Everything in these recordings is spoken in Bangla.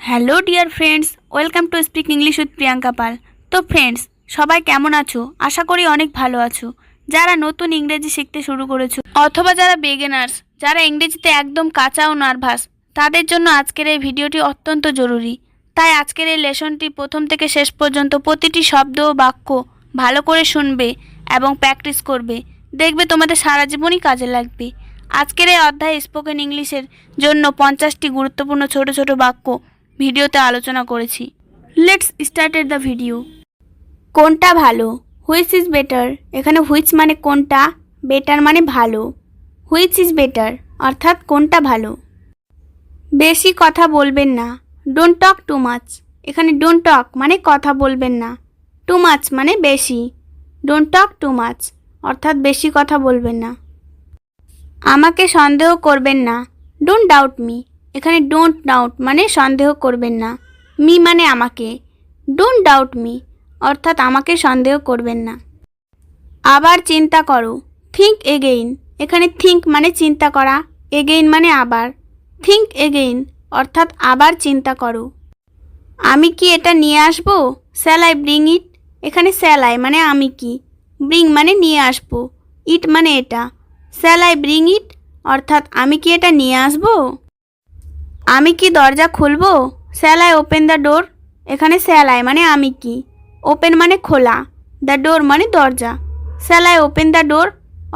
Hello dear friends, welcome to speak English with Priyanka Pal. তো ফ্রেন্ডস, সবাই কেমন আছো? আশা করি অনেক ভালো আছো। যারা নতুন ইংরেজি শিখতে শুরু করেছো অথবা যারা বিগিনার্স, যারা ইংরেজিতে একদম কাঁচা ও নার্ভাস, তাদের জন্য আজকের এই ভিডিওটি অত্যন্ত জরুরি। তাই আজকের এই লেসনটি প্রথম থেকে শেষ পর্যন্ত প্রতিটি শব্দ ও বাক্য ভালো করে শুনবে এবং প্র্যাকটিস করবে। দেখবে তোমাদের সারা জীবনই কাজে লাগবে। আজকের এই অধ্যায়ে স্পোকেন ইংলিশের জন্য 50টি গুরুত্বপূর্ণ ছোট ছোট বাক্য ভিডিওতে আলোচনা করেছি। Let's started the video. কোনটা ভালো? Which is better. এখানে হুইচ মানে কোনটা, বেটার মানে ভালো। হুইচ ইজ বেটার অর্থাৎ কোনটা ভালো। বেশি কথা বলবেন না। Don't talk too much. এখানে ডোন্ট টক মানে কথা বলবেন না। টু মাচ মানে বেশি। ডোন্ট টক টু মাচ অর্থাৎ বেশি কথা বলবেন না। আমাকে সন্দেহ করবেন না। Don't doubt me. এখানে ডোন্ট ডাউট মানে সন্দেহ করবেন না। মি মানে আমাকে। ডোন্ট ডাউট মি অর্থাৎ আমাকে সন্দেহ করবেন না। আবার চিন্তা করো। Think again. এখানে থিঙ্ক মানে চিন্তা করা, এগেইন মানে আবার। থিঙ্ক এগেইন অর্থাৎ আবার চিন্তা করো। আমি কি এটা নিয়ে আসবো? Shall I bring it. এখানে শ্যাল আই মানে আমি কি, ব্রিং মানে নিয়ে আসবো, ইট মানে এটা। শ্যাল আই ব্রিং ইট অর্থাৎ আমি কি এটা নিয়ে আসবো? আমি কি দরজা খুলবো? Shall I open the door. এখানে শ্যাল আই মানে আমি কি, ওপেন মানে খোলা, দ্য ডোর মানে দরজা। Shall I open the door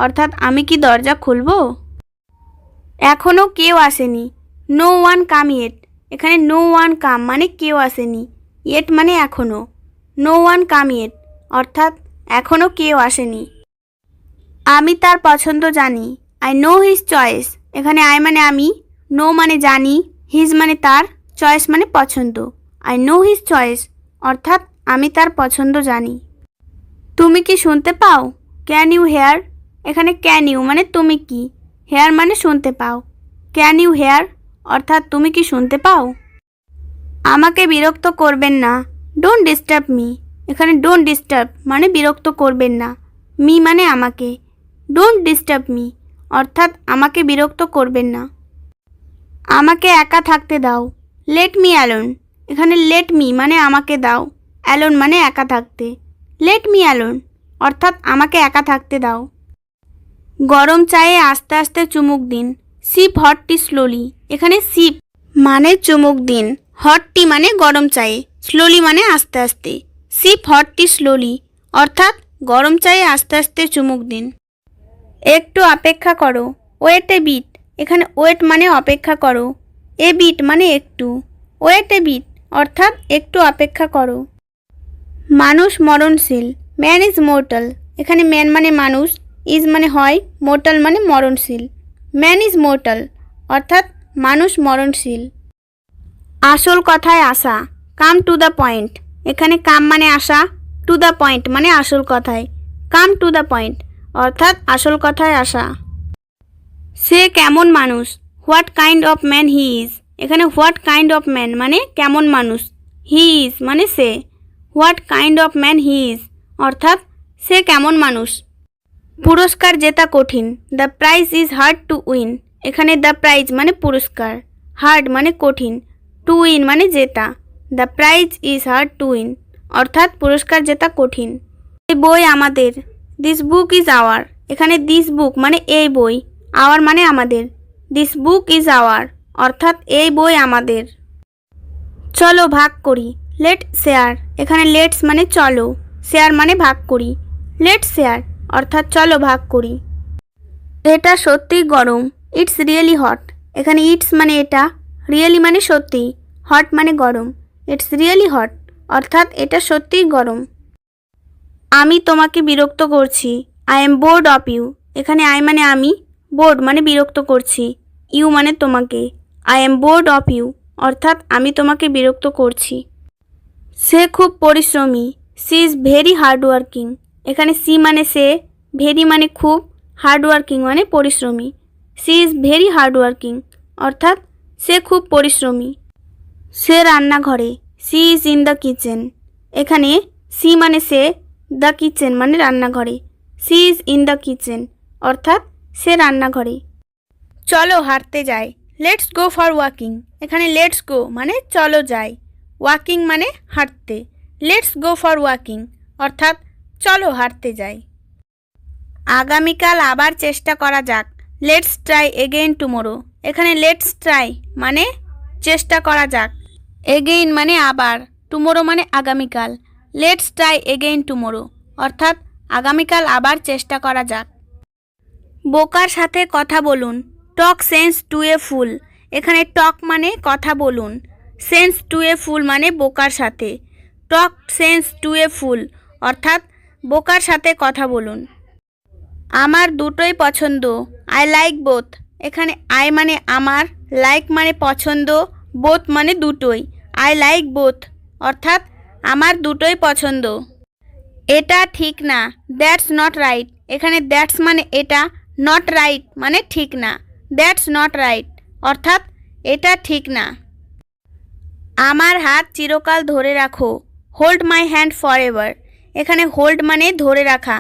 অর্থাৎ আমি কি দরজা খুলবো? এখনও কেউ আসেনি। No one come yet. এখানে নো ওয়ান কাম মানে কেউ আসেনি, ইয়েট মানে এখনও। নো ওয়ান কাম ইয়েট অর্থাৎ এখনও কেউ আসেনি। আমি তার পছন্দ জানি। I know his choice. এখানে আই মানে আমি, নো মানে জানি, হিজ মানে তার, চয়েস মানে পছন্দ। আই নো হিজ চয়েস অর্থাৎ আমি তার পছন্দ জানি। তুমি কি শুনতে পাও? Can you hear. এখানে ক্যান ইউ মানে তুমি কি, হেয়ার মানে শুনতে পাও। ক্যান ইউ হেয়ার অর্থাৎ তুমি কি শুনতে পাও? আমাকে বিরক্ত করবেন না। Don't disturb me. এখানে ডোন্ট ডিস্টার্ব মানে বিরক্ত করবেন না, মি মানে আমাকে। ডোন্ট ডিস্টার্ব মি অর্থাৎ আমাকে বিরক্ত করবেন না। আমাকে একা থাকতে দাও। Let me alone. এখানে লেট মি মানে আমাকে দাও, অ্যালোন মানে একা থাকতে। লেট মি অ্যালোন অর্থাৎ আমাকে একা থাকতে দাও। গরম চায়ে আস্তে আস্তে চুমুক দিন। Sheep hot tea slowly. এখানে সিপ মানে চুমুক দিন, হট টি মানে গরম চায়ে, স্লোলি মানে আস্তে আস্তে। সিপ হট টি স্লোলি অর্থাৎ গরম চায়ে আস্তে আস্তে চুমুক দিন। একটু অপেক্ষা করো। Wait a bit. এখানে ওয়েট মানে অপেক্ষা করো, এ বিট মানে একটু। ওয়েট এ বিট অর্থাৎ একটু অপেক্ষা করো। মানুষ মরণশীল। Man is mortal. এখানে ম্যান মানে মানুষ, ইজ মানে হয়, মোর্টাল মানে মরণশীল। ম্যান ইজ মোর্টাল অর্থাৎ মানুষ মরণশীল। আসল কথায় আসা। Come to the point. এখানে কাম মানে আসা, টু দ্য পয়েন্ট মানে আসল কথায়। কাম টু দ্য পয়েন্ট অর্থাৎ আসল কথায় আসা। সে কেমন মানুষ? What kind of man he is. এখানে হোয়াট কাইন্ড অফ ম্যান মানে কেমন মানুষ, হি ইজ মানে সে। What kind of man he is অর্থাৎ সে কেমন মানুষ। পুরস্কার জেতা কঠিন। The prize is hard to win. এখানে দ্য প্রাইজ মানে পুরস্কার, হার্ড মানে কঠিন, টু উইন মানে জেতা। The prize is hard to win অর্থাৎ পুরস্কার জেতা কঠিন। এই বই আমাদের। This book is hour. এখানে দিস বুক মানে এই বই, আওয়ার মানে আমাদের। দিস বুক ইজ আওয়ার অর্থাৎ এই বই আমাদের। চলো ভাগ করি। Late share. এখানে লেটস মানে চলো, শেয়ার মানে ভাগ করি। লেট শেয়ার অর্থাৎ চলো ভাগ করি। এটা সত্যিই গরম। It's really hot. এখানে ইটস মানে এটা, রিয়েলি মানে সত্যি, হট মানে গরম। ইটস রিয়েলি হট অর্থাৎ এটা সত্যিই গরম। আমি তোমাকে বিরক্ত করছি। I am bored of you. এখানে আই মানে আমি, বোর্ড মানে বিরক্ত করছি, ইউ মানে তোমাকে। I am bored of you অর্থাৎ আমি তোমাকে বিরক্ত করছি। সে খুব পরিশ্রমী। She is very hard working. এখানে সি মানে সে, ভেরি মানে খুব, হার্ড ওয়ার্কিং মানে পরিশ্রমী। She is very hard working অর্থাৎ সে খুব পরিশ্রমী। সে রান্নাঘরে। She is in the kitchen. এখানে সি মানে সে, দ্য কিচেন মানে রান্নাঘরে। She is in the kitchen অর্থাৎ সে রান্নাঘরে। চলো হাঁটতে যাই। Let's go for walking. এখানে লেটস গো মানে চলো যাই, ওয়াকিং মানে হাঁটতে। লেটস গো ফর ওয়াকিং অর্থাৎ চলো হাঁটতে যাই। আগামীকাল আবার চেষ্টা করা যাক। Let's try again tomorrow. এখানে লেটস ট্রাই মানে চেষ্টা করা যাক, এগেইন মানে আবার, টুমোরো মানে আগামীকাল। লেটস ট্রাই এগেইন টুমোরো অর্থাৎ আগামীকাল আবার চেষ্টা করা যাক। বোকার সাথে কথা বলুন। টক সেন্স টু এ ফুল। এখানে টক মানে কথা বলুন, সেন্স টু এ ফুল মানে বোকার সাথে। টক সেন্স টু এ ফুল অর্থাৎ বোকার সাথে কথা বলুন। আমার দুটোই পছন্দ। I like both. এখানে আই মানে আমার, লাইক মানে পছন্দ, বোথ মানে দুটোই। আই লাইক বোথ অর্থাৎ আমার দুটোই পছন্দ। এটা ঠিক না। That's not right. এখানে দ্যাটস মানে এটা, নট রাইট মানে ঠিক না। দ্যাটস নট রাইট অর্থাৎ এটা ঠিক না। আমার হাত চিরকাল ধরে রাখো। Hold my hand for ever. এখানে হোল্ড মানে ধরে রাখা,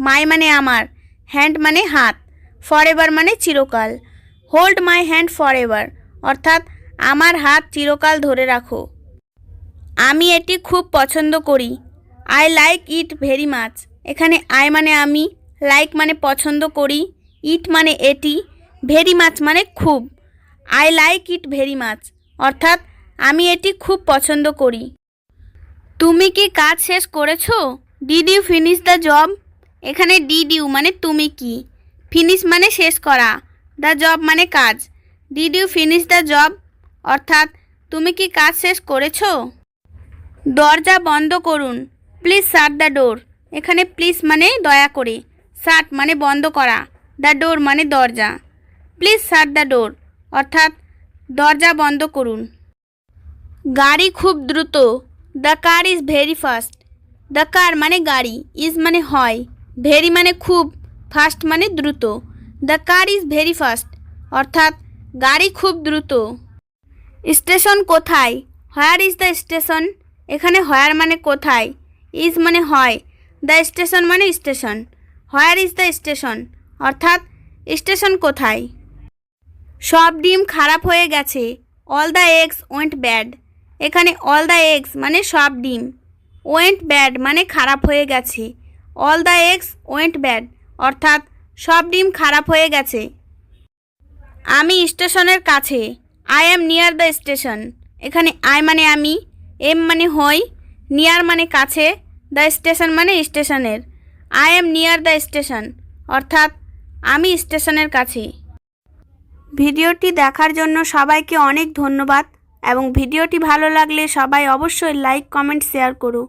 মাই মানে আমার, হ্যান্ড মানে হাত, ফর এভার মানে চিরকাল। Hold my hand for ever অর্থাৎ আমার হাত চিরকাল ধরে রাখো। আমি এটি খুব পছন্দ করি। I like it very much. এখানে আই মানে আমি, লাইক মানে পছন্দ করি, ইট মানে এটি, ভেরি মাচ মানে খুব। I like it very much অর্থাৎ আমি এটি খুব পছন্দ করি। তুমি কি কাজ শেষ করেছো? Did you finish the job? এখানে ডিড ইউ মানে তুমি কি, ফিনিশ মানে শেষ করা, দ্য জব মানে কাজ। Did you finish the job অর্থাৎ তুমি কি কাজ শেষ করেছো? দরজা বন্ধ করুন। Please shut the door. এখানে প্লিজ মানে দয়া করে, শাট মানে বন্ধ করা, দ্য ডোর মানে দরজা। প্লিজ শাট দ্য ডোর অর্থাৎ দরজা বন্ধ করুন। গাড়ি খুব দ্রুত। The car is very fast. The car মানে গাড়ি, ইজ মানে হয়, ভেরি মানে খুব, ফাস্ট মানে দ্রুত। The car is very fast অর্থাৎ গাড়ি খুব দ্রুত। স্টেশন কোথায়? Where is the station? এখানে হোয়ার মানে কোথায়, ইজ মানে হয়, দ্য স্টেশন মানে station. Where is the station অর্থাৎ স্টেশন কোথায়। সব ডিম খারাপ হয়ে গেছে। All the eggs went bad. এখানে অল দ্য এগস মানে সব ডিম, ওয়েন্ট ব্যাড মানে খারাপ হয়ে গেছে। All the eggs went bad অর্থাৎ সব ডিম খারাপ হয়ে গেছে। আমি স্টেশনের কাছে। I am near the station. এখানে আই মানে আমি, এম মানে হই, নিয়ার মানে কাছে, দ্য স্টেশন মানে স্টেশনের। I am near the station অর্থাৎ আমি স্টেশনের কাছে। ভিডিওটি দেখার জন্য সবাইকে অনেক ধন্যবাদ এবং ভিডিওটি ভালো লাগলে সবাই অবশ্যই লাইক, কমেন্ট, শেয়ার করো।